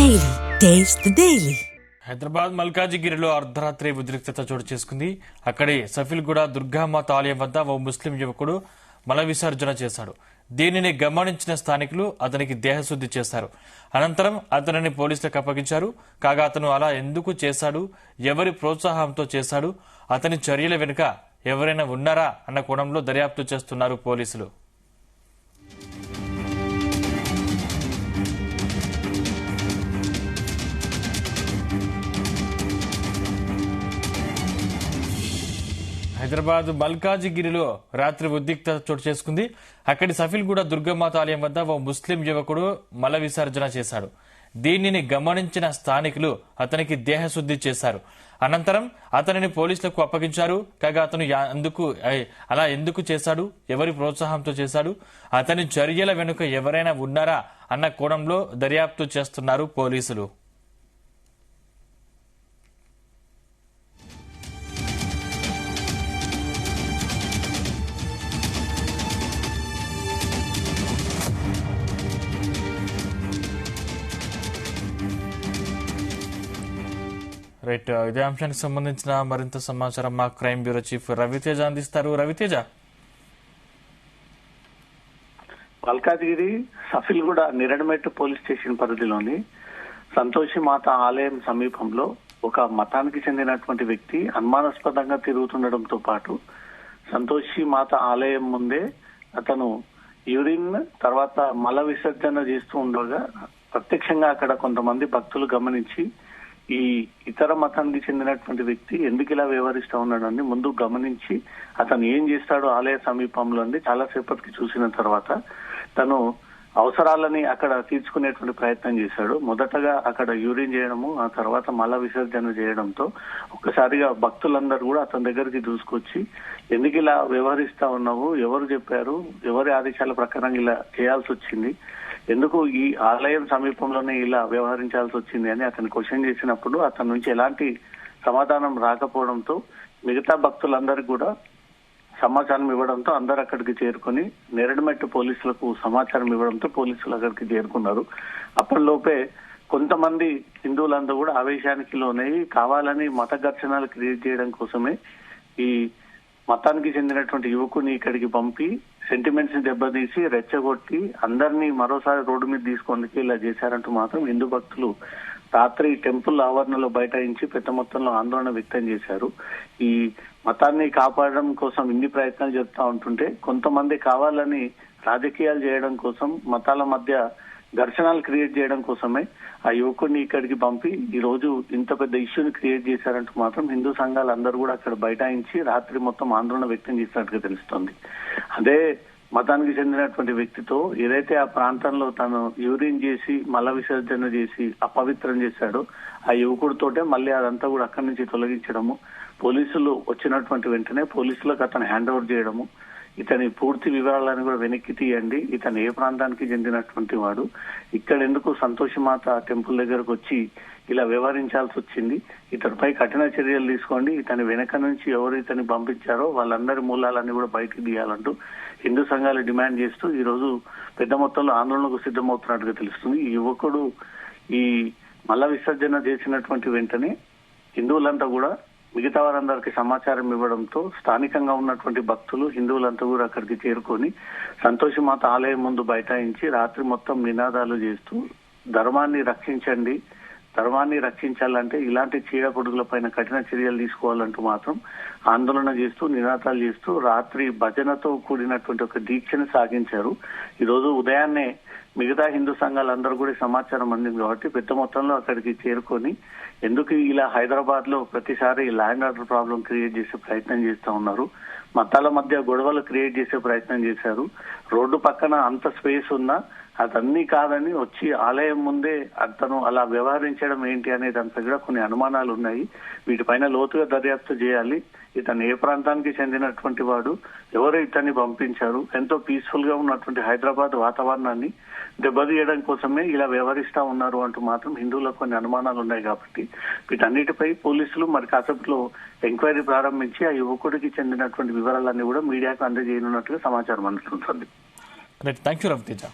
Daily taste the daily. Hyderabad మల్కాజిగిరిలో అర్ధరాత్రి ఉద్రిక్తత చోటు చేసుకుంది. అక్కడి సఫిల్గూడ దుర్గామాత ఆలయం వద్ద ఓ ముస్లిం యువకుడు మల విసర్జన చేశాడు. దీనిని గమనించిన స్థానికులు అతనికి దేహశుద్ధి చేశారు. అనంతరం అతనిని పోలీసులకు అప్పగించారు. కాగా అతను అలా ఎందుకు చేశాడు, ఎవరి ప్రోత్సాహంతో చేశాడు, అతని చర్యల వెనుక ఎవరైనా ఉన్నారా అన్న కోణంలో దర్యాప్తు చేస్తున్నారు పోలీసులు. హైదరాబాద్ మల్కాజిగిరిలో రాత్రి ఉద్రిక్తత చోటు చేసుకుంది. అక్కడి సఫిల్గూడ దుర్గమాత ఆలయం వద్ద ఓ ముస్లిం యువకుడు మల విసర్జన చేశాడు. దీనిని గమనించిన స్థానికులు అతనికి దేహశుద్ధి చేశారు. అనంతరం అతనిని పోలీసులకు అప్పగించారు. కాగా అతను అలా ఎందుకు చేశాడు, ఎవరి ప్రోత్సాహంతో చేశాడు, అతని చర్యల వెనుక ఎవరైనా ఉన్నారా అన్న కోణంలో దర్యాప్తు చేస్తున్నారు పోలీసులు. రైట్, ఇదే అంశానికి సంబంధించిన మరింత సమాచారం మా క్రైమ్ బ్యూరో చీఫ్ రవితేజ అందిస్తారు. రవితేజ, మల్కాజిగిరి సఫిల్గూడ నిరడమెట్టు పోలీస్ స్టేషన్ పరిధిలోని సంతోషి మాత ఆలయం సమీపంలో ఒక మతానికి చెందినటువంటి వ్యక్తి అనుమానాస్పదంగా తిరుగుతుండటంతో పాటు సంతోషి మాత ఆలయం ముందే అతను యూరిన్ తర్వాత మల విసర్జన చేస్తూ ఉండగా ప్రత్యక్షంగా అక్కడ కొంతమంది భక్తులు గమనించి ఈ ఇతర మతానికి చెందినటువంటి వ్యక్తి ఎందుకు ఇలా వ్యవహరిస్తా ఉన్నాడని ముందు గమనించి అతను ఏం చేస్తాడో ఆలయ సమీపంలో చాలా సేపటికి చూసిన తర్వాత తను అవసరాలని అక్కడ తీర్చుకునేటువంటి ప్రయత్నం చేశాడు. మొదటగా అక్కడ యూరిన్ చేయడము, ఆ తర్వాత మల విసర్జన చేయడంతో ఒక్కసారిగా భక్తులందరూ కూడా అతని దగ్గరికి దూసుకొచ్చి ఎందుకు ఇలా వ్యవహరిస్తా ఉన్నావు, ఎవరు చెప్పారు, ఎవరి ఆదేశాల ప్రకారం ఇలా చేయాల్సి వచ్చింది, ఎందుకు ఈ ఆలయం సమీపంలోనే ఇలా వ్యవహరించాల్సి వచ్చింది అని అతను క్వశ్చన్ చేసినప్పుడు అతని నుంచి ఎలాంటి సమాధానం రాకపోవడంతో మిగతా భక్తులందరికీ కూడా సమాచారం ఇవ్వడంతో అందరు అక్కడికి చేరుకుని నేరడిమెట్టు పోలీసులకు సమాచారం ఇవ్వడంతో పోలీసులు అక్కడికి చేరుకున్నారు. అప్పటిలోపే కొంతమంది హిందువులందరూ కూడా ఆవేశానికి లోనై కావాలని మత ఘర్షణలు క్రియేట్ చేయడం కోసమే ఈ మతానికి చెందినటువంటి యువకుని ఇక్కడికి పంపి సెంటిమెంట్స్ ని దెబ్బతీసి రెచ్చగొట్టి అందరినీ మరోసారి రోడ్డు మీద తీసుకొని ఇలా చేశారంటూ మాత్రం హిందూ భక్తులు రాత్రి టెంపుల్ ఆవరణలో బైఠాయించి పెద్ద మొత్తంలో ఆందోళన వ్యక్తం చేశారు. ఈ మతాన్ని కాపాడడం కోసం ఇన్ని ప్రయత్నాలు జరుపుతా ఉంటుంటే కొంతమంది కావాలని రాజకీయాలు చేయడం కోసం మతాల మధ్య ఘర్షణలు క్రియేట్ చేయడం కోసమే ఆ యువకుడిని ఇక్కడికి పంపి ఈ రోజు ఇంత పెద్ద ఇష్యూని క్రియేట్ చేశారంటూ మాత్రం హిందూ సంఘాలు అందరూ కూడా అక్కడ బైఠాయించి రాత్రి మొత్తం ఆందోళన వ్యక్తం చేసినట్టుగా తెలుస్తోంది. అదే మతానికి చెందినటువంటి వ్యక్తితో ఏదైతే ఆ ప్రాంతంలో తను యూరిన్ చేసి మల విసర్జన చేసి అపవిత్రం చేశాడో ఆ యువకుడితోటే మళ్ళీ అదంతా కూడా అక్కడి నుంచి తొలగించడము, పోలీసులు వచ్చినటువంటి వెంటనే పోలీసులకు అతను హ్యాండ్ ఓవర్ చేయడము, ఇతని పూర్తి వివరాలను కూడా వెనక్కి తీయండి, ఇతను ఏ ప్రాంతానికి చెందినటువంటి వాడు, ఇక్కడ ఎందుకు సంతోషమాత టెంపుల్ దగ్గరకు వచ్చి ఇలా వ్యవహరించాల్సి వచ్చింది, ఇతనిపై కఠిన చర్యలు తీసుకోండి, ఇతని వెనక నుంచి ఎవరు ఇతన్ని పంపించారో వాళ్ళందరి మూలాలన్నీ కూడా బయటికి తీయాలంటూ హిందూ సంఘాలు డిమాండ్ చేస్తూ ఈ రోజు పెద్ద మొత్తంలో ఆందోళనకు సిద్ధమవుతున్నట్టుగా తెలుస్తుంది. ఈ యువకుడు ఈ మల విసర్జన చేసినటువంటి వెంటనే హిందువులంతా కూడా మిగతా వారందరికీ సమాచారం ఇవ్వడంతో స్థానికంగా ఉన్నటువంటి భక్తులు హిందువులంతా కూడా అక్కడికి చేరుకొని సంతోషి మాత ఆలయం ముందు బైఠాయించి రాత్రి మొత్తం నినాదాలు చేస్తూ ధర్మాన్ని రక్షించండి, ధర్మాన్ని రక్షించాలంటే ఇలాంటి చీడ పొడుగుల పైన కఠిన చర్యలు తీసుకోవాలంటూ మాత్రం ఆందోళన చేస్తూ నినాదాలు చేస్తూ రాత్రి భజనతో కూడినటువంటి ఒక దీక్షను సాగించారు. ఈ రోజు ఉదయాన్నే మిగతా హిందూ సంఘాలందరూ కూడా సమాచారం అందింది కాబట్టి పెద్ద మొత్తంలో అక్కడికి చేరుకొని ఎందుకు ఇలా హైదరాబాద్ లో ప్రతిసారి ల్యాండ్ ఆర్డర్ ప్రాబ్లం క్రియేట్ చేసే ప్రయత్నం చేస్తా ఉన్నారు, మతాల మధ్య గొడవలు క్రియేట్ చేసే ప్రయత్నం చేశారు, రోడ్డు పక్కన అంత స్పేస్ ఉన్నా అదన్నీ కాదని వచ్చి ఆలయం ముందే అతను అలా వ్యవహరించడం ఏంటి అనే దానిపై కూడా కొన్ని అనుమానాలు ఉన్నాయి. వీటిపైన లోతుగా దర్యాప్తు చేయాలి. ఇతను ఏ ప్రాంతానికి చెందినటువంటి వాడు, ఎవరు ఇతన్ని పంపించారు, ఎంతో పీస్ఫుల్ గా ఉన్నటువంటి హైదరాబాద్ వాతావరణాన్ని దెబ్బతీయడం కోసమే ఇలా వ్యవహరిస్తా ఉన్నారు అంటూ మాత్రం హిందువులకు కొన్ని అనుమానాలు ఉన్నాయి. కాబట్టి వీటన్నిటిపై పోలీసులు మరి కాసేపులో ఎంక్వైరీ ప్రారంభించి ఆ యువకుడికి చెందినటువంటి వివరాలన్నీ కూడా మీడియాకు అందజేయనున్నట్టుగా సమాచారం అందుతుంటుంది. Thank you Raviteja.